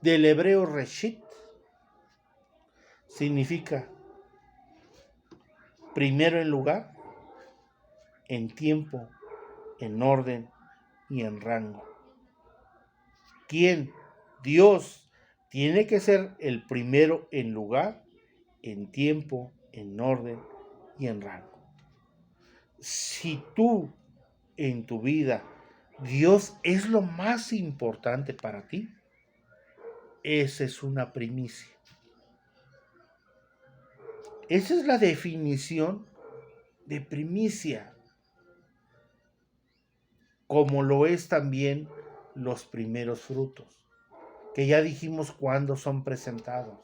del hebreo reshit significa primero en lugar, en tiempo, en orden y en rango. ¿Quién? Dios tiene que ser el primero en lugar, en tiempo, en orden y en rango. Si tú en tu vida Dios es lo más importante para ti, esa es una primicia. Esa es la definición de primicia, como lo es también los primeros frutos, que ya dijimos cuándo son presentados.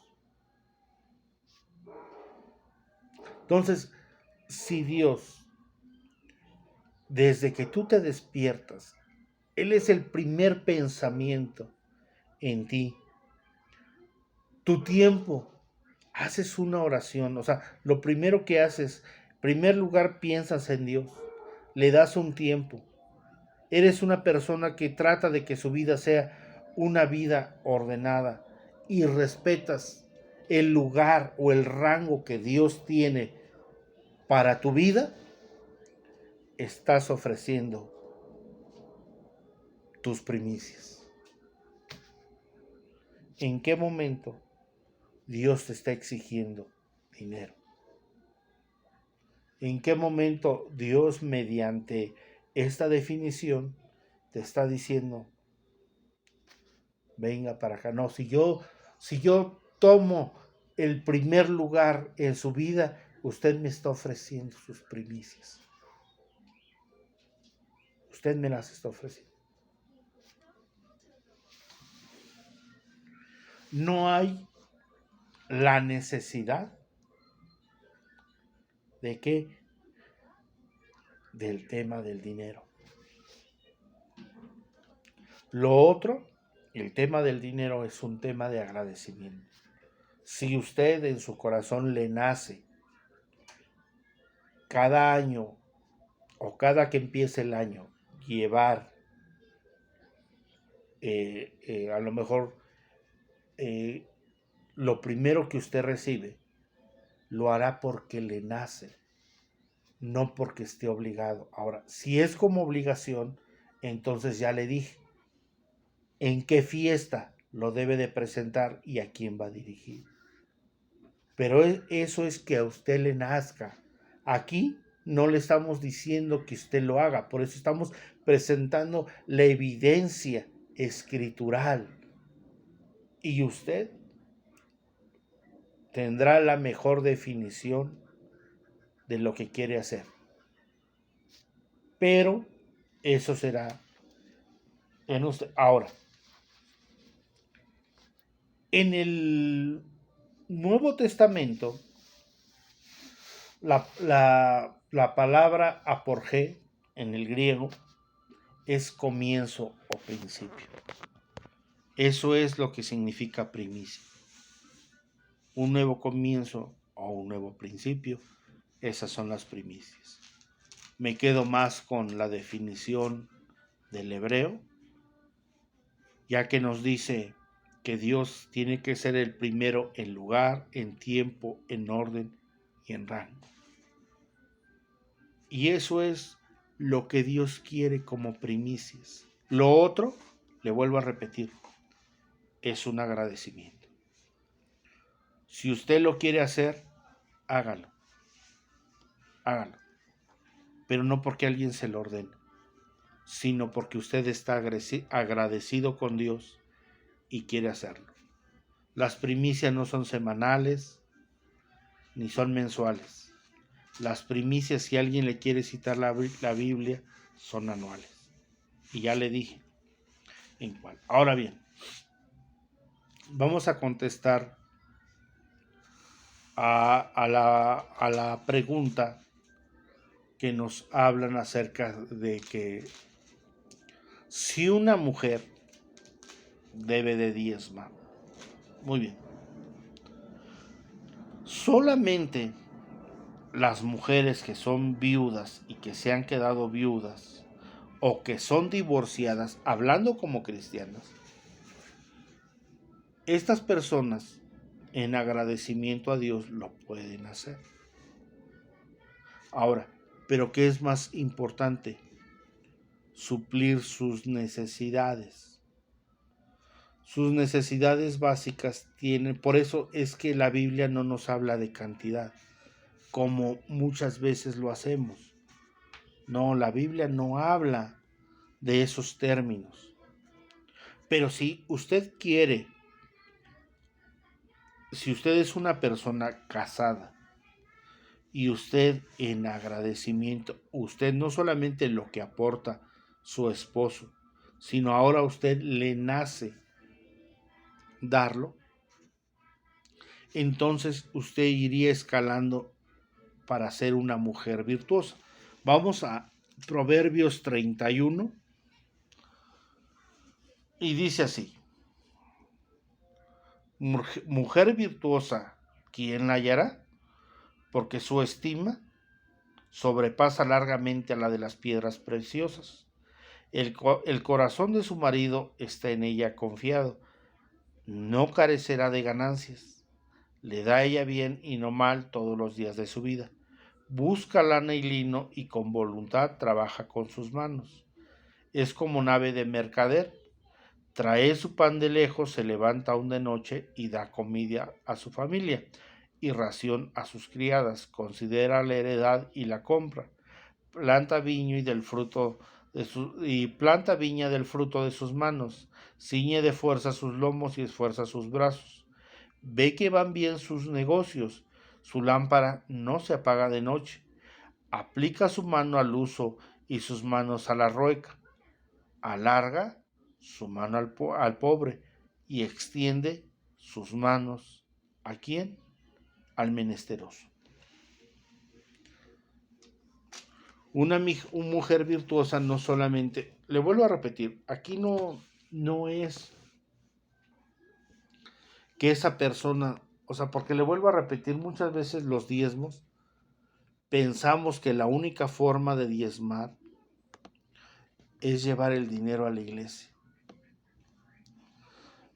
Entonces, si Dios, desde que tú te despiertas, Él es el primer pensamiento en ti, tu tiempo, haces una oración, o sea, lo primero que haces, en primer lugar piensas en Dios, le das un tiempo, eres una persona que trata de que su vida sea una vida ordenada y respetas el lugar o el rango que Dios tiene para tu vida, estás ofreciendo tus primicias. ¿En qué momento Dios te está exigiendo dinero? ¿En qué momento Dios, mediante esta definición, te está diciendo, venga para acá? No, si yo tomo el primer lugar en su vida, usted me está ofreciendo sus primicias. Usted me las está ofreciendo. No hay la necesidad de qué, del tema del dinero. Lo otro, el tema del dinero es un tema de agradecimiento. Si usted en su corazón le nace cada año o cada que empiece el año llevar a lo mejor lo primero que usted recibe, lo hará porque le nace, no porque esté obligado. Ahora, si es como obligación, entonces ya le dije en qué fiesta lo debe de presentar y a quién va dirigido. Pero eso es que a usted le nazca. Aquí no le estamos diciendo que usted lo haga, por eso estamos presentando la evidencia escritural. Y usted tendrá la mejor definición de lo que quiere hacer. Pero eso será en usted. Ahora, en el Nuevo Testamento, la palabra aporgé en el griego es comienzo o principio. Eso es lo que significa primicia. Un nuevo comienzo o un nuevo principio, esas son las primicias. Me quedo más con la definición del hebreo, ya que nos dice que Dios tiene que ser el primero en lugar, en tiempo, en orden y en rango. Y eso es lo que Dios quiere como primicias. Lo otro, le vuelvo a repetir, es un agradecimiento. Si usted lo quiere hacer, hágalo. Hágalo. Pero no porque alguien se lo ordene, sino porque usted está agradecido con Dios y quiere hacerlo. Las primicias no son semanales ni son mensuales. Las primicias, si alguien le quiere citar la Biblia, son anuales. Y ya le dije en cuál. Ahora bien, vamos a contestar a la pregunta que nos hablan acerca de que si una mujer debe de diezmar. Muy bien. Solamente las mujeres que son viudas y que se han quedado viudas o que son divorciadas, hablando como cristianas, estas personas en agradecimiento a Dios lo pueden hacer. Ahora, pero ¿qué es más importante? Suplir sus necesidades. Sus necesidades básicas tienen, por eso es que la Biblia no nos habla de cantidad, como muchas veces lo hacemos. No, la Biblia no habla de esos términos. Pero si usted quiere, si usted es una persona casada y usted en agradecimiento, usted no solamente lo que aporta su esposo, sino ahora a usted le nace darlo, entonces usted iría escalando para ser una mujer virtuosa. Vamos a Proverbios 31 y dice así: mujer virtuosa, ¿quién la hallará? Porque su estima sobrepasa largamente a la de las piedras preciosas. El corazón de su marido está en ella confiado, no carecerá de ganancias. Le da a ella bien y no mal todos los días de su vida. Busca lana y lino y con voluntad trabaja con sus manos. Es como nave de mercader. Trae su pan de lejos, se levanta aún de noche y da comida a su familia y ración a sus criadas. Considera la heredad y la compra. Planta viña del fruto de sus manos. Ciñe de fuerza sus lomos y esfuerza sus brazos. Ve que van bien sus negocios. Su lámpara no se apaga de noche. Aplica su mano al uso y sus manos a la rueca. Alarga su mano al pobre y extiende sus manos. ¿A quién? Al menesteroso. Una mujer virtuosa no solamente, le vuelvo a repetir, aquí no es que esa persona, o sea, porque le vuelvo a repetir, muchas veces los diezmos, pensamos que la única forma de diezmar es llevar el dinero a la iglesia.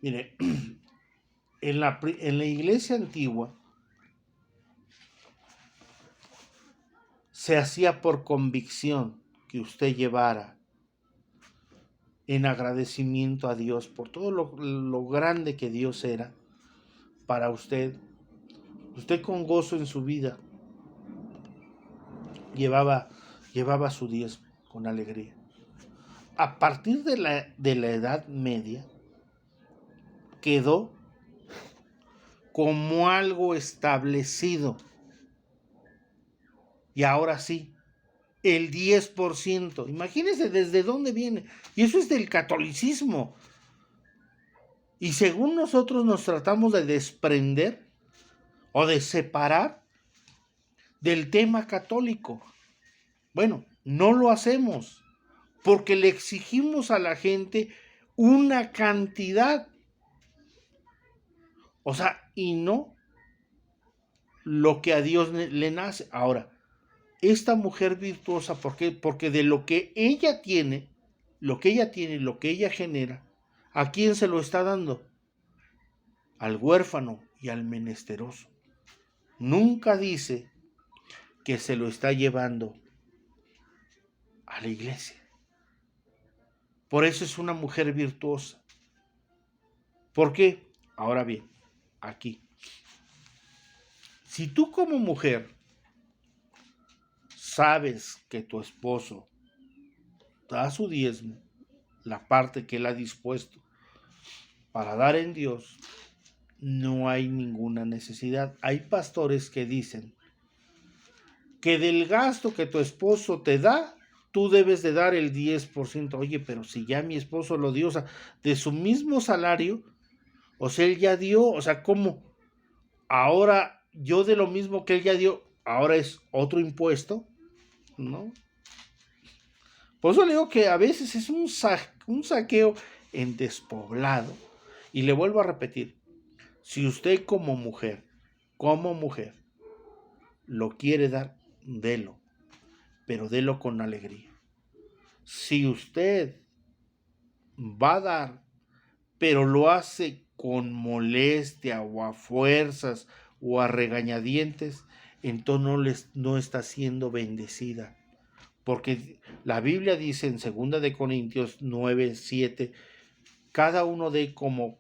Mire, en la iglesia antigua se hacía por convicción que usted llevara en agradecimiento a Dios por todo lo grande que Dios era para usted. Usted con gozo en su vida llevaba su diezmo con alegría. A partir de la Edad Media quedó como algo establecido. Y ahora sí, el 10%. Imagínense desde dónde viene. Y eso es del catolicismo. Y según nosotros nos tratamos de desprender o de separar del tema católico. Bueno, no lo hacemos porque le exigimos a la gente una cantidad. O sea, y no lo que a Dios le nace. Ahora, esta mujer virtuosa, ¿por qué? Porque de lo que ella tiene, lo que ella genera, ¿a quién se lo está dando? Al huérfano y al menesteroso. Nunca dice que se lo está llevando a la iglesia. Por eso es una mujer virtuosa. ¿Por qué? Ahora bien, aquí. Si tú como mujer sabes que tu esposo da su diezmo, la parte que él ha dispuesto para dar en Dios, no hay ninguna necesidad. Hay pastores que dicen que del gasto que tu esposo te da, tú debes de dar el 10%. Oye, pero si ya mi esposo lo dio, o sea, de su mismo salario, o sea, él ya dio, o sea, ¿cómo? Ahora yo de lo mismo que él ya dio, ahora es otro impuesto, ¿no? Por eso le digo que a veces es un saqueo en despoblado. Y le vuelvo a repetir, si usted como mujer, lo quiere dar, délo, pero délo con alegría. Si usted va a dar, pero lo hace con molestia o a fuerzas o a regañadientes, entonces no está siendo bendecida Porque la Biblia dice en 2 Corintios 9:7, cada uno dé como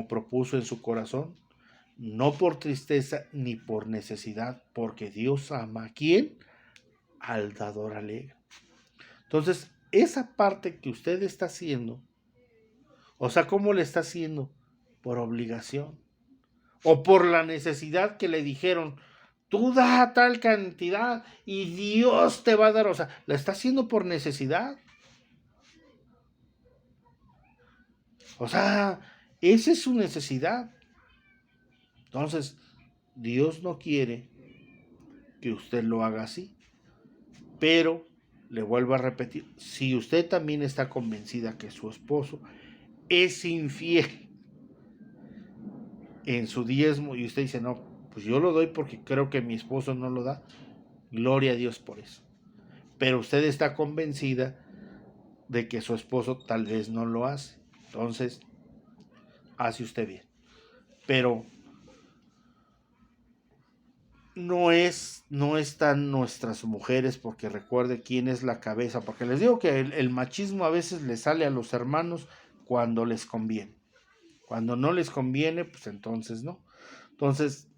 propuso en su corazón, no por tristeza ni por necesidad, porque Dios ama a quién, al dador alegre. Entonces, esa parte que usted está haciendo, o sea, ¿cómo le está haciendo? Por obligación o por la necesidad que le dijeron, tú da tal cantidad y Dios te va a dar, o sea, la está haciendo por necesidad. O sea, esa es su necesidad. Entonces, Dios no quiere que usted lo haga así. Pero, le vuelvo a repetir, si usted también está convencida que su esposo es infiel en su diezmo y usted dice, no, pues yo lo doy porque creo que mi esposo no lo da, gloria a Dios por eso. Pero usted está convencida de que su esposo tal vez no lo hace. Entonces, hace usted bien. Pero no están nuestras mujeres, porque recuerde quién es la cabeza, porque les digo que el machismo a veces le sale a los hermanos cuando les conviene. Cuando no les conviene, pues entonces no. Entonces,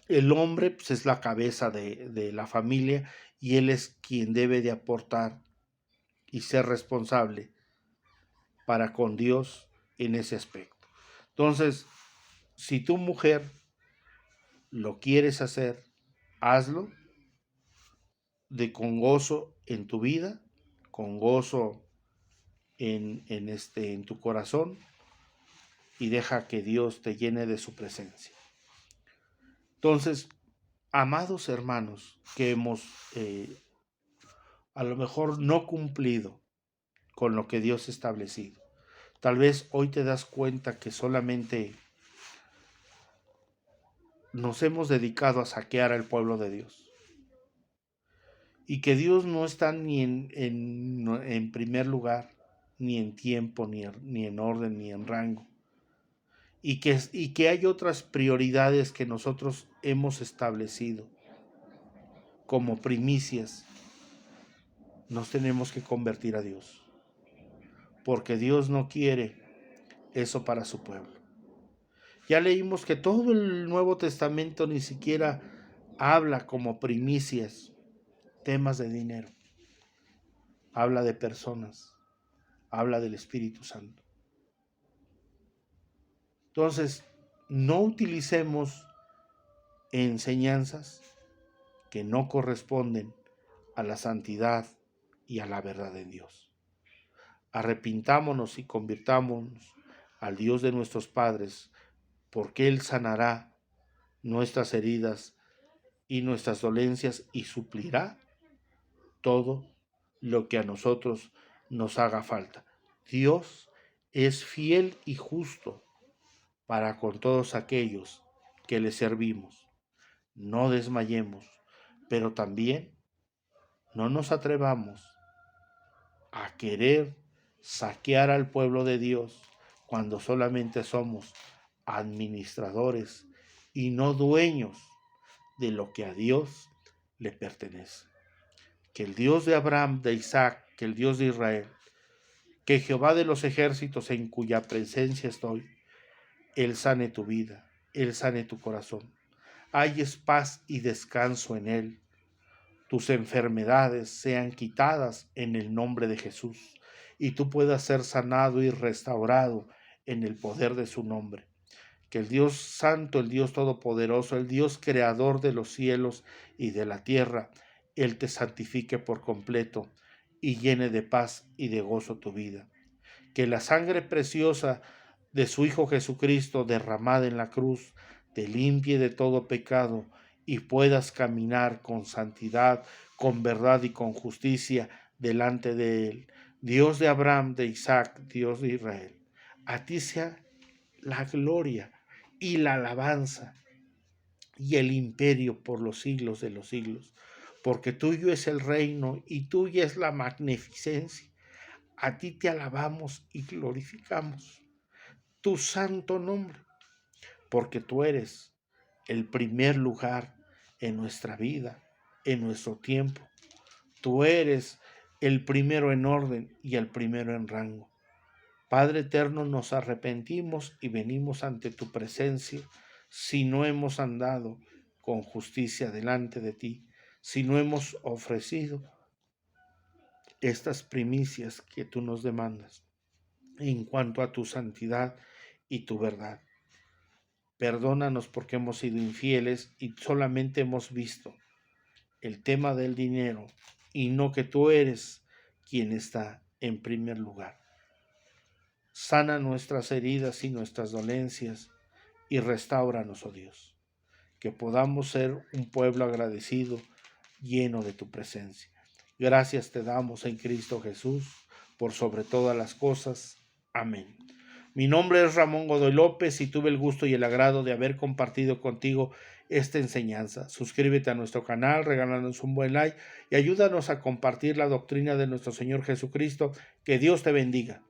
el hombre pues, es la cabeza de la familia y él es quien debe de aportar y ser responsable para con Dios en ese aspecto. Entonces, si tu mujer lo quieres hacer, hazlo con gozo en tu vida, con gozo en tu corazón, y deja que Dios te llene de su presencia. Entonces, amados hermanos, que hemos a lo mejor no cumplido con lo que Dios ha establecido, tal vez hoy te das cuenta que solamente nos hemos dedicado a saquear al pueblo de Dios y que Dios no está ni en primer lugar, ni en tiempo, ni en orden, ni en rango. Y que hay otras prioridades que nosotros hemos establecido como primicias. Nos tenemos que convertir a Dios, porque Dios no quiere eso para su pueblo. Ya leímos que todo el Nuevo Testamento ni siquiera habla como primicias temas de dinero. Habla de personas, habla del Espíritu Santo. Entonces, no utilicemos enseñanzas que no corresponden a la santidad y a la verdad en Dios. Arrepintámonos y convirtámonos al Dios de nuestros padres, porque Él sanará nuestras heridas y nuestras dolencias y suplirá todo lo que a nosotros nos haga falta. Dios es fiel y justo para con todos aquellos que le servimos. No desmayemos, pero también no nos atrevamos a querer saquear al pueblo de Dios cuando solamente somos administradores y no dueños de lo que a Dios le pertenece. Que el Dios de Abraham, de Isaac, que el Dios de Israel, que Jehová de los ejércitos en cuya presencia estoy, Él sane tu vida, Él sane tu corazón. Hayes paz y descanso en Él. Tus enfermedades sean quitadas en el nombre de Jesús y tú puedas ser sanado y restaurado en el poder de su nombre. Que el Dios Santo, el Dios Todopoderoso, el Dios Creador de los cielos y de la tierra, Él te santifique por completo y llene de paz y de gozo tu vida. Que la sangre preciosa de su Hijo Jesucristo derramada en la cruz te limpie de todo pecado y puedas caminar con santidad, con verdad y con justicia delante de Él. Dios de Abraham, de Isaac, Dios de Israel. A ti sea la gloria y la alabanza y el imperio por los siglos de los siglos, porque tuyo es el reino y tuya es la magnificencia. A ti te alabamos y glorificamos tu santo nombre, porque tú eres el primer lugar en nuestra vida, en nuestro tiempo. Tú eres el primero en orden y el primero en rango. Padre eterno, nos arrepentimos y venimos ante tu presencia si no hemos andado con justicia delante de ti, si no hemos ofrecido estas primicias que tú nos demandas en cuanto a tu santidad y tu verdad. Perdónanos porque hemos sido infieles y solamente hemos visto el tema del dinero y no que tú eres quien está en primer lugar. Sana nuestras heridas y nuestras dolencias y restáuranos, oh Dios, que podamos ser un pueblo agradecido, lleno de tu presencia. Gracias te damos en Cristo Jesús, por sobre todas las cosas. Amén. Mi nombre es Ramón Godoy López y tuve el gusto y el agrado de haber compartido contigo esta enseñanza. Suscríbete a nuestro canal, regálanos un buen like y ayúdanos a compartir la doctrina de nuestro Señor Jesucristo. Que Dios te bendiga.